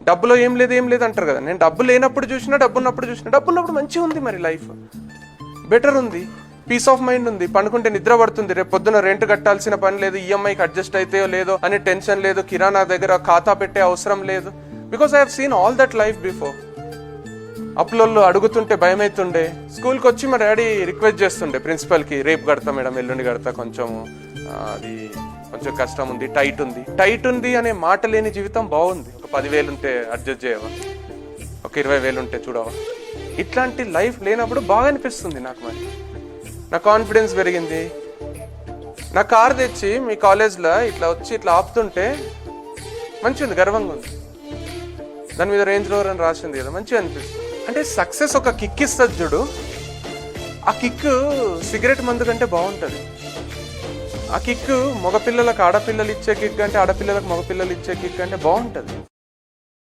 డబ్బులో ఏం లేదు అంటారు కదా. నేను డబ్బు లేనప్పుడు చూసినా, డబ్బు ఉన్నప్పుడు మంచిగా ఉంది. మరి లైఫ్ బెటర్ ఉంది, పీస్ ఆఫ్ మైండ్ ఉంది, పనుకుంటే నిద్ర పడుతుంది, రేపు పొద్దున రెంట్ కట్టాల్సిన పని లేదు, ఈఎంఐకి అడ్జస్ట్ అయితే లేదో అని టెన్షన్ లేదు, కిరాణా దగ్గర ఖాతా పెట్టే అవసరం లేదు. Because I have seen all that life before. అప్పులలో అడుగుతుంటే భయం అవుతుండే. స్కూల్కి వచ్చి మా డాడీ రిక్వెస్ట్ చేస్తుండే ప్రిన్సిపల్కి, రేపు కడతా మేడం, ఎల్లుండి కడతా, కొంచెం అది కొంచెం కష్టం ఉంది, టైట్ ఉంది అనే మాట లేని జీవితం బాగుంది. ఒక 10,000 ఉంటే అడ్జస్ట్ చేయవా, ఒక 20,000 ఉంటే చూడవా. ఇట్లాంటి లైఫ్ లేనప్పుడు బాగా అనిపిస్తుంది నాకు. మరి నా కాన్ఫిడెన్స్ పెరిగింది. నా కార్ తెచ్చి మీ కాలేజ్లో ఇట్లా వచ్చి ఇట్లా ఆపుతుంటే మంచిగా ఉంది, గర్వంగా ఉంది. దాని మీద రేంజ్ రోవర్ అని రాసింది కదా, మంచిగా అనిపిస్తుంది. అంటే సక్సెస్ ఒక కిక్ ఇస్తుంది చూడు, ఆ కిక్ సిగరెట్ మందు కంటే బాగుంటుంది. ఆ కిక్ మగపిల్లలకు ఆడపిల్లలు ఇచ్చే కిక్ అంటే, ఆడపిల్లలకు మగపిల్లలు ఇచ్చే కిక్ అంటే బాగుంటుంది.